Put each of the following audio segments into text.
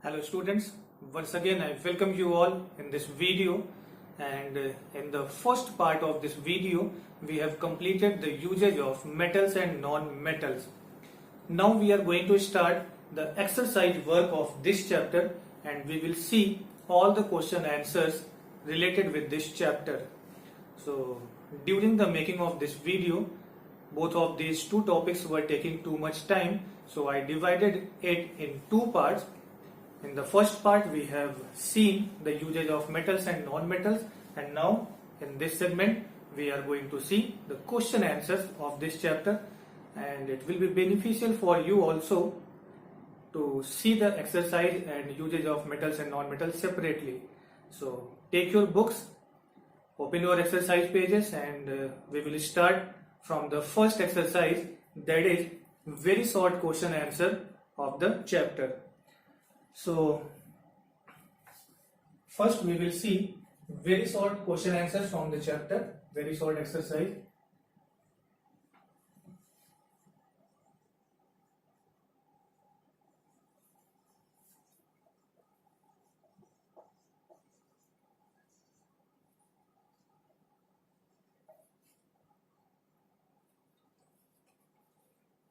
Hello students, once again I welcome you all in this video, and in the first part of this video we have completed the usage of metals and non-metals. Now we are going to start the exercise work of this chapter and we will see all the question answers related with this chapter. So during the making of this video, both of these two topics were taking too much time, so I divided it in two parts. In the first part we have seen the usage of metals and non-metals, and now in this segment we are going to see the question answers of this chapter, and it will be beneficial for you also to see the exercise and usage of metals and non-metals separately. So take your books, open your exercise pages, and we will start from the first exercise, that is very short question answer of the chapter. So first we will see very short question answers from the chapter, very short exercise.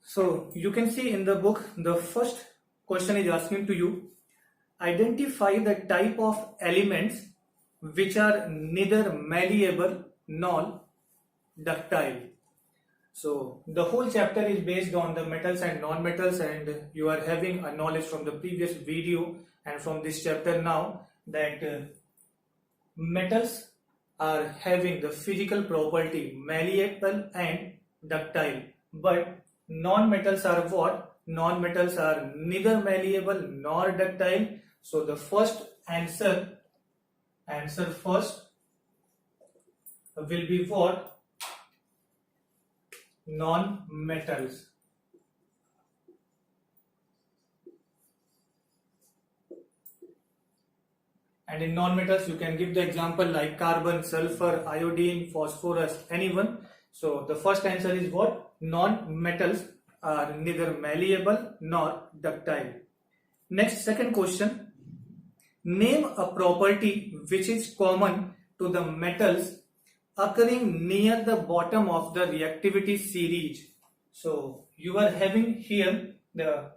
So you can see in the book, the first question is asking to you, identify the type of elements which are neither malleable nor ductile. So the whole chapter is based on the metals and non-metals, and you are having a knowledge from the previous video and from this chapter now that metals are having the physical property malleable and ductile, but non-metals are what? Non-metals are neither malleable nor ductile. So the first answer first will be what? Non-metals. And in non-metals you can give the example like carbon, sulfur, iodine, phosphorus, anyone. So the first answer is what? Non-metals are neither malleable nor ductile. Next, second question. Name a property which is common to the metals occurring near the bottom of the reactivity series. So you are having here the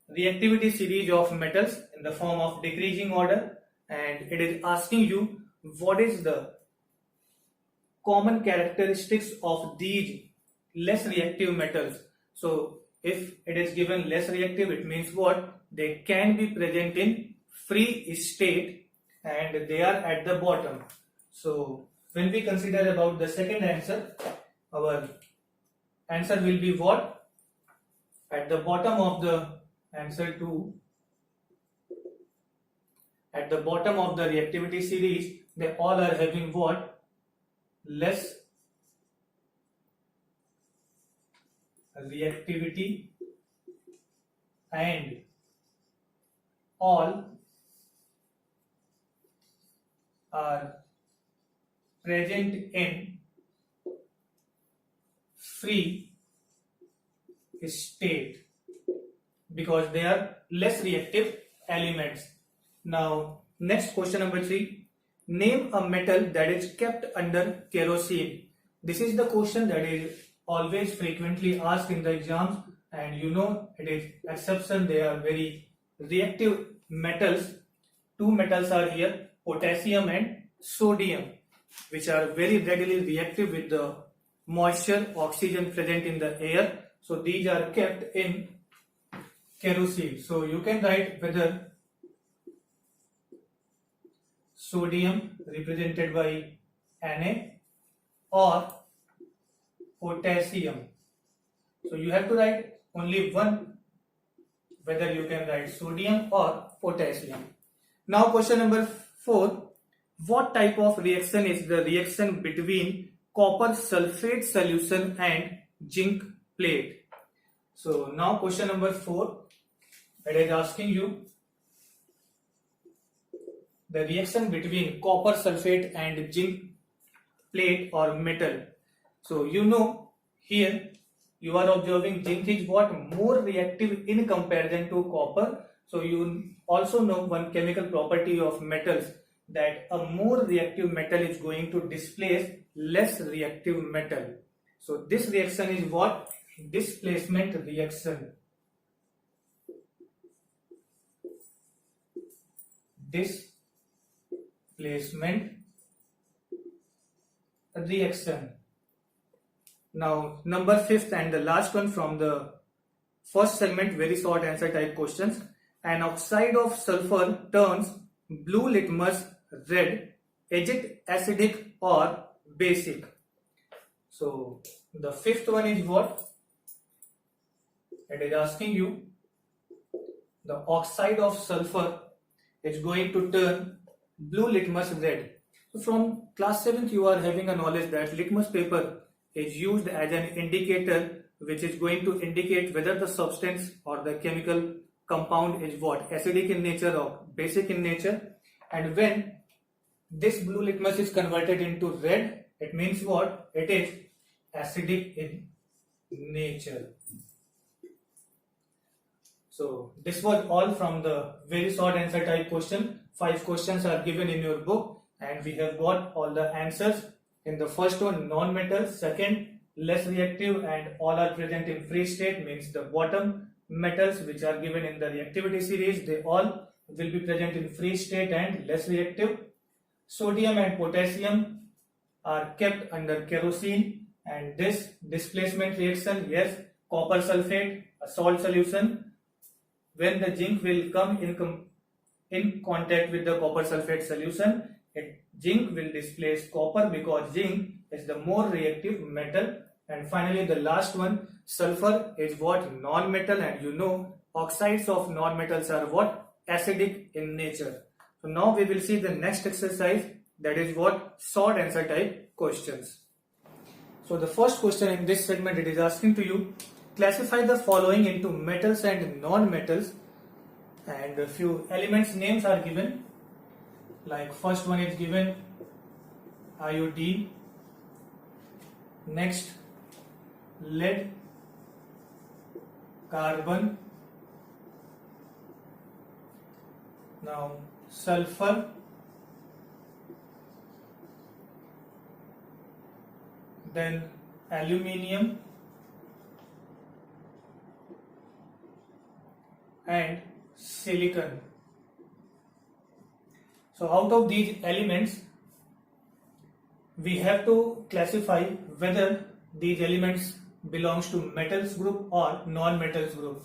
reactivity series of metals in the form of decreasing order, and it is asking you what is the common characteristics of these less reactive metals. So if it is given less reactive, it means what? They can be present in free state and they are at the bottom. So when we consider about the second answer, our answer will be what? At the bottom of the answer 2, at the bottom of the reactivity series, they all are having what? Less reactivity, and all are present in free state because they are less reactive elements. Now next, question number 3. Name a metal that is kept under kerosene. This is the question that is always frequently asked in the exams, and you know it is exception. They are very reactive metals. Two metals are here, potassium and sodium, which are very readily reactive with the moisture, oxygen present in the air. So these are kept in kerosene. So you can write whether sodium represented by Na or potassium. So you have to write only one, whether you can write sodium or potassium. Now question number 4. What type of reaction is the reaction between copper sulfate solution and zinc plate? So now question number 4, it is asking you the reaction between copper sulfate and zinc plate or metal. So you know here you are observing zinc is what? More reactive in comparison to copper. So you also know one chemical property of metals, that a more reactive metal is going to displace less reactive metal. So this reaction is what? Displacement reaction. Displacement reaction. Now, number 5th and the last one from the first segment, very short answer type questions. An oxide of sulfur turns blue litmus red. Is it acidic or basic? So, the 5th one is what? It is asking you, the oxide of sulfur is going to turn blue litmus red. So from class 7th you are having a knowledge that litmus paper is used as an indicator which is going to indicate whether the substance or the chemical compound is what? Acidic in nature or basic in nature. And when this blue litmus is converted into red, it means what? It is acidic in nature. So this was all from the very short answer type question. 5 questions are given in your book and we have got all the answers. In the first one, non-metal. Second, less reactive, and all are present in free state, means the bottom metals which are given in the reactivity series, they all will be present in free state and less reactive. Sodium and potassium are kept under kerosene, and this displacement reaction, yes, copper sulfate, a salt solution. When the zinc will come in contact with the copper sulfate solution, zinc will displace copper because zinc is the more reactive metal. And finally the last one, sulfur is what? Non-metal, and you know oxides of non-metals are what? Acidic in nature. So now we will see the next exercise, that is what? Short answer type questions. So the first question in this segment, it is asking to you, classify the following into metals and non-metals, and a few elements names are given. Like first one is given iodine, next lead, carbon, now sulfur, then aluminium, and silicon. So out of these elements, we have to classify whether these elements belongs to metals group or non-metals group.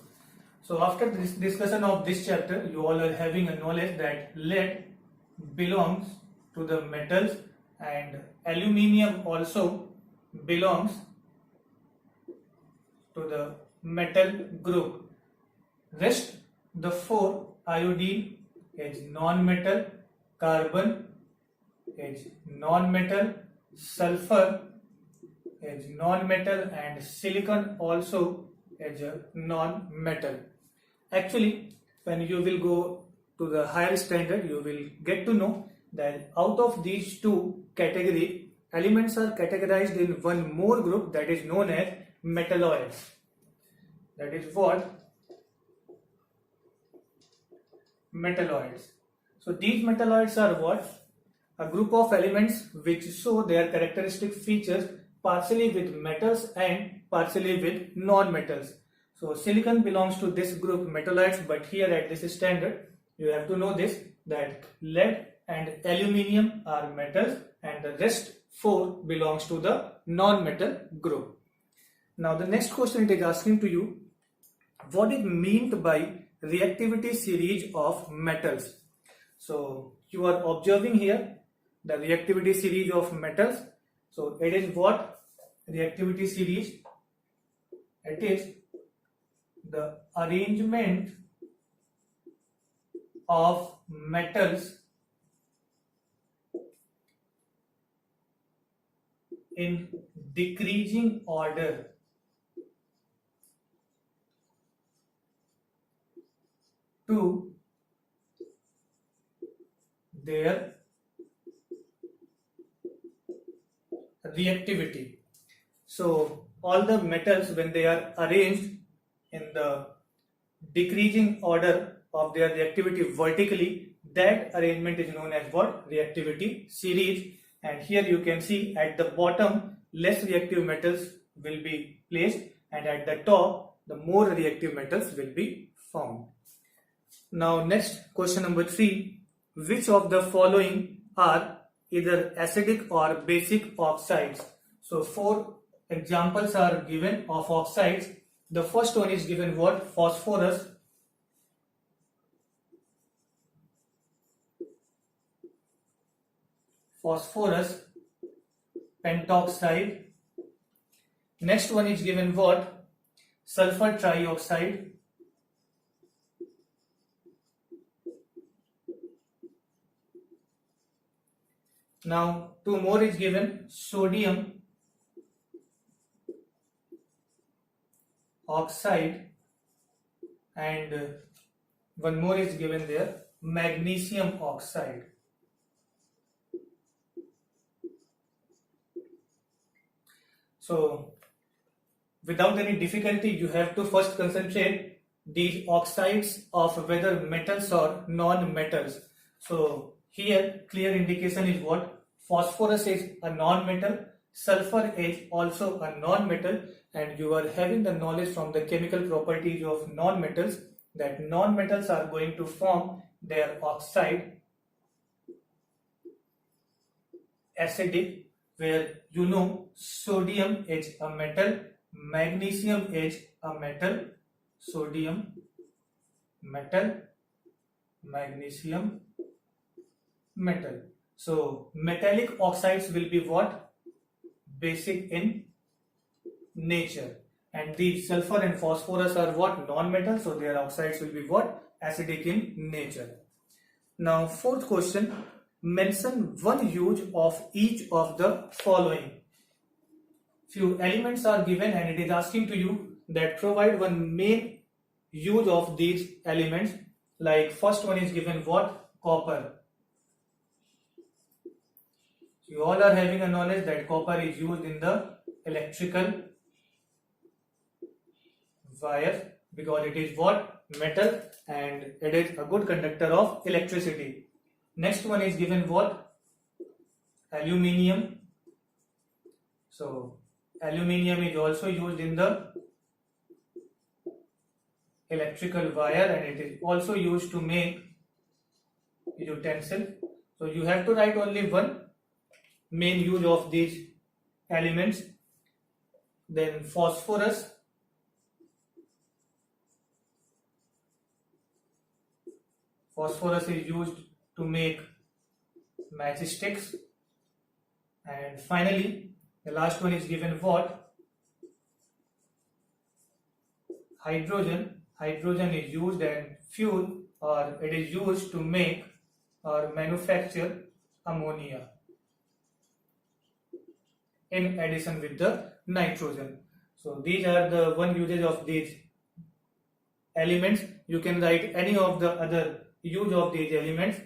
So after this discussion of this chapter, you all are having a knowledge that lead belongs to the metals and aluminium also belongs to the metal group. Rest the 4, iodine is non-metal, carbon is non-metal, sulfur is non-metal, and silicon also is a non-metal. Actually, when you will go to the higher standard, you will get to know that out of these two categories, elements are categorized in one more group that is known as metalloids. That is what? Metalloids. So these metalloids are what? A group of elements which show their characteristic features partially with metals and partially with non-metals. So silicon belongs to this group metalloids, but here at this standard you have to know this, that lead and aluminium are metals and the rest 4 belongs to the non-metal group. Now the next question it is asking to you, what is meant by reactivity series of metals? So you are observing here the reactivity series of metals. So it is what? Reactivity series, it is the arrangement of metals in decreasing order to their reactivity. So all the metals, when they are arranged in the decreasing order of their reactivity vertically, that arrangement is known as what? Reactivity series. And here you can see at the bottom less reactive metals will be placed, and at the top the more reactive metals will be found. Now next, question number 3. Which of the following are either acidic or basic oxides? So 4 examples are given of oxides. The first one is given what? Phosphorus. Phosphorus pentoxide. Next one is given what? Sulfur trioxide. Now 2 more is given, sodium oxide, and 1 more is given there, magnesium oxide. So without any difficulty, you have to first concentrate these oxides of whether metals or non-metals. So here clear indication is what? Phosphorus is a non-metal, sulfur is also a non-metal, and you are having the knowledge from the chemical properties of non-metals that non-metals are going to form their oxide acidic, where you know sodium is a metal, magnesium is a metal, sodium metal, magnesium metal. So metallic oxides will be what? Basic in nature, and the sulfur and phosphorus are what? Non-metal, so their oxides will be what? Acidic in nature. Now fourth question, mention one use of each of the following. Few elements are given and it is asking to you that provide one main use of these elements. Like first one is given what? Copper. You all are having a knowledge that copper is used in the electrical wire because it is what? Metal, and it is a good conductor of electricity. Next one is given what? Aluminium. So aluminium is also used in the electrical wire, and it is also used to make utensil. So you have to write only one main use of these elements. Then phosphorus. Phosphorus is used to make matchsticks. And finally, the last one is given what? Hydrogen. Hydrogen is used and fuel, or it is used to make or manufacture ammonia in addition with the nitrogen. So these are the one usage of these elements. You can write any of the other use of these elements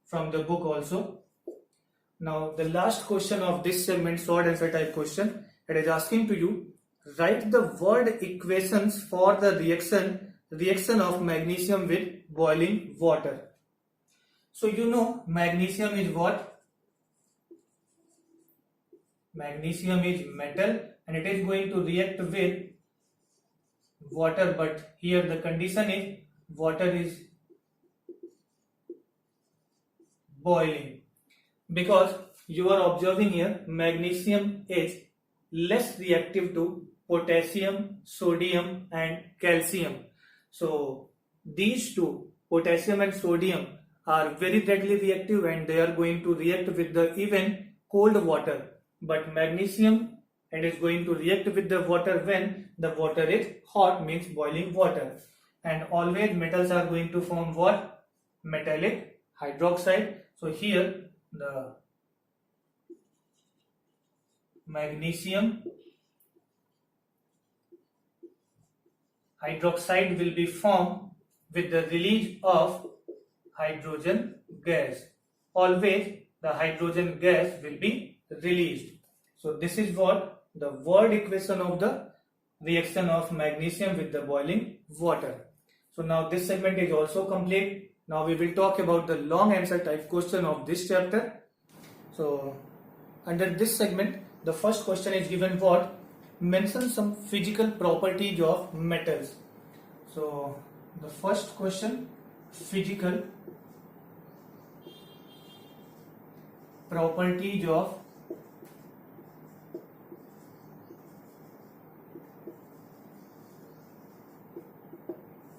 from the book also. Now the last question of this segment, short answer type question, it is asking to you, write the word equations for the reaction of magnesium with boiling water. So you know magnesium is what? Magnesium is metal and it is going to react with water, but here the condition is water is boiling, because you are observing here magnesium is less reactive to potassium, sodium and calcium. So these two, potassium and sodium, are very readily reactive and they are going to react with the even cold water. But magnesium, it is going to react with the water when the water is hot, means boiling water. And always metals are going to form what? Metallic hydroxide. So here the magnesium hydroxide will be formed with the release of hydrogen gas. Always the hydrogen gas will be released. So this is what the word equation of the reaction of magnesium with the boiling water. So now this segment is also complete. Now we will talk about the long answer type question of this chapter. So under this segment, the first question is given what? Mention some physical properties of metals. So the first question, physical properties of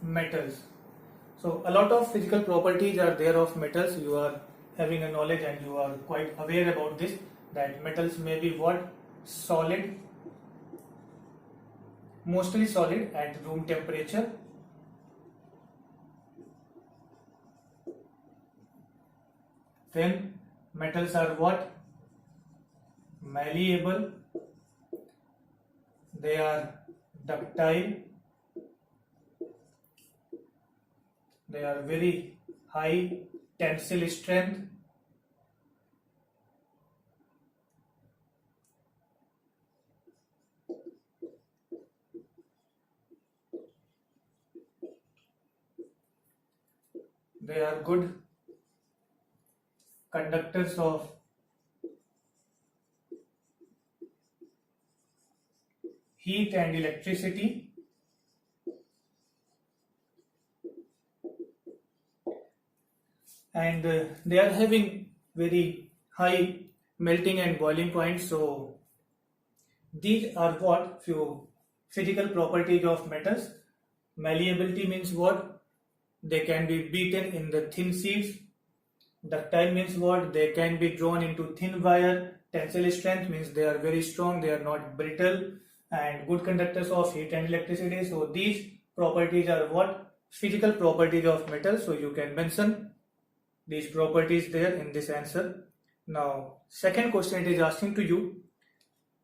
metals. So a lot of physical properties are there of metals. You are having a knowledge and you are quite aware about this, that metals may be what? Solid, mostly solid at room temperature. Then metals are what? Malleable, they are ductile, they are very high tensile strength, they are good conductors of heat and electricity, and they are having very high melting and boiling points. So these are what? Few physical properties of metals. Malleability means what? They can be beaten in the thin sheets. Ductile means what? They can be drawn into thin wire. Tensile strength means they are very strong, they are not brittle, and good conductors of heat and electricity. So these properties are what? Physical properties of metal. So you can mention these properties there in this answer. Now second question, it is asking to you,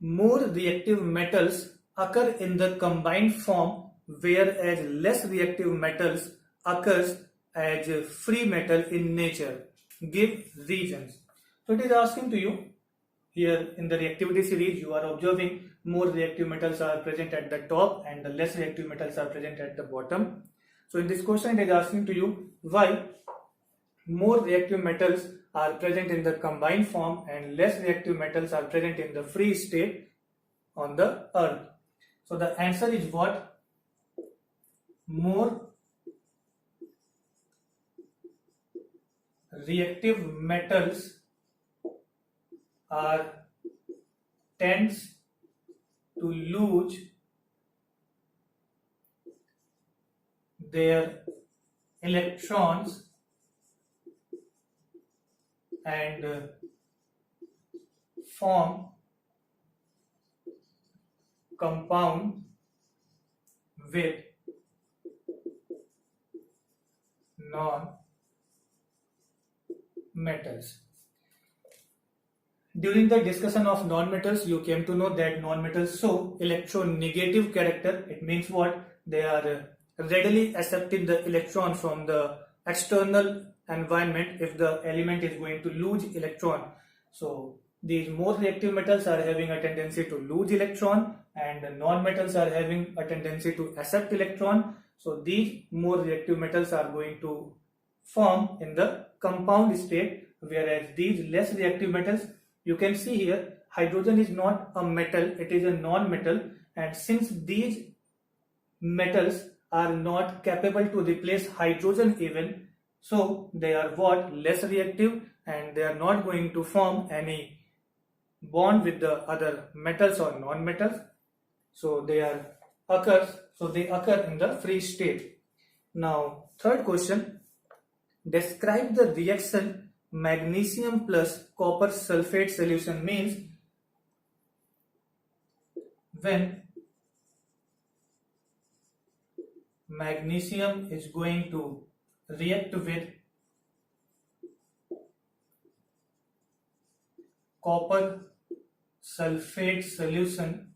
more reactive metals occur in the combined form, whereas less reactive metals occurs as free metal in nature. Give reasons. So it is asking to you, here in the reactivity series you are observing more reactive metals are present at the top and the less reactive metals are present at the bottom. So in this question it is asking to you, why more reactive metals are present in the combined form and less reactive metals are present in the free state on the earth. So the answer is what? More reactive metals tends to lose their electrons and form compound with non-metals. During the discussion of non-metals, you came to know that non-metals show electronegative character. It means what? They are readily accepting the electron from the external environment if the element is going to lose electron. So these more reactive metals are having a tendency to lose electron, and the non-metals are having a tendency to accept electron. So these more reactive metals are going to form in the compound state, whereas these less reactive metals, you can see here, hydrogen is not a metal, it is a non-metal, and since these metals are not capable to replace hydrogen even, so they are what? Less reactive, and they are not going to form any bond with the other metals or non-metals. So they occur in the free state. Now third question, describe the reaction magnesium plus copper sulfate solution. Means when magnesium is going to react with copper sulfate solution,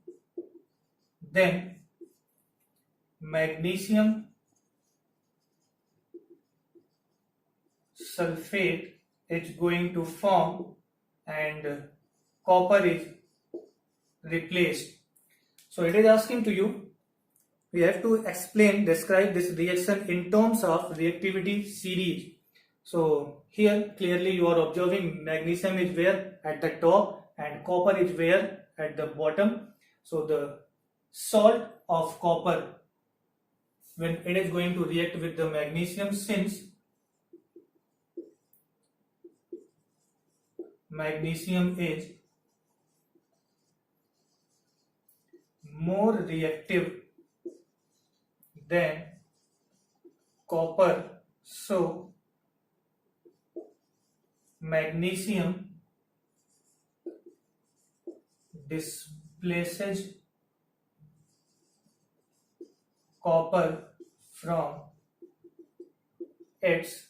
then magnesium sulfate is going to form and copper is replaced. So it is asking to you, we have to describe this reaction in terms of reactivity series. So here clearly you are observing magnesium is where at the top and copper is where at the bottom. So the salt of copper, when it is going to react with the magnesium, since magnesium is more reactive than copper, so magnesium displaces copper from its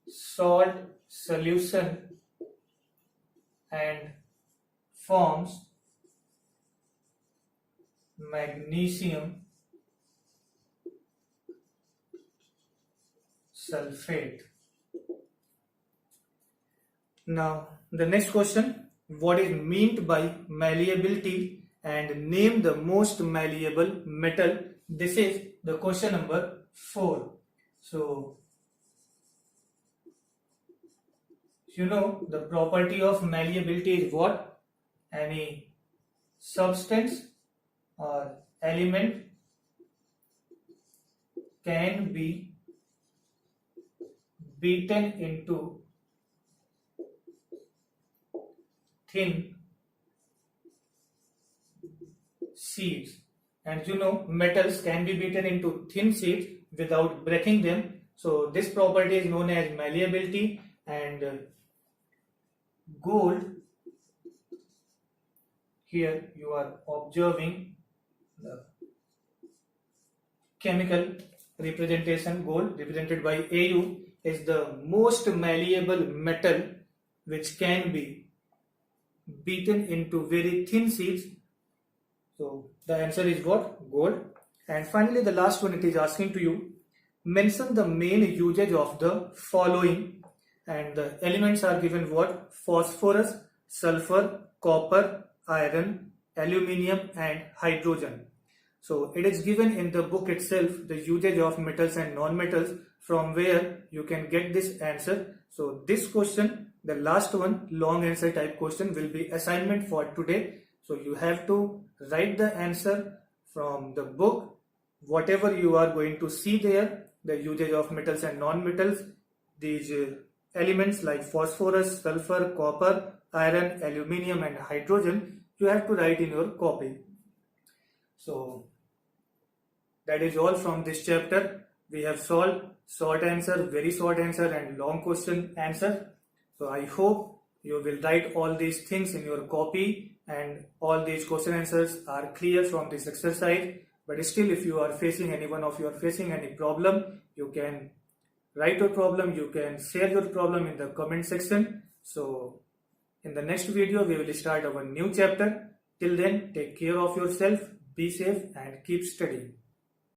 salt solution and forms magnesium sulfate. Now the next question, what is meant by malleability and name the most malleable metal? This is the question number 4. So you know the property of malleability is what? Any substance or element can be beaten into thin sheets, and you know metals can be beaten into thin sheets without breaking them. So this property is known as malleability. And gold, here you are observing the chemical representation. Gold represented by Au is the most malleable metal which can be beaten into very thin sheets. So the answer is what? Gold. And finally the last one, it is asking to you, mention the main usage of the following, and the elements are given what? Phosphorus, sulfur, copper, iron, aluminium and hydrogen. So it is given in the book itself, the usage of metals and non-metals, from where you can get this answer. So this question, the last one, long answer type question, will be assignment for today. So you have to write the answer from the book, whatever you are going to see there, the usage of metals and non-metals, these elements like phosphorus, sulfur, copper, iron, aluminium and hydrogen, you have to write in your copy. So that is all from this chapter. We have solved short answer, very short answer and long question answer. So I hope you will write all these things in your copy and all these question answers are clear from this exercise. But still, if you are facing any problem, you can write your problem, you can share your problem in the comment section. So in the next video, we will start our new chapter. Till then, take care of yourself, be safe and keep studying.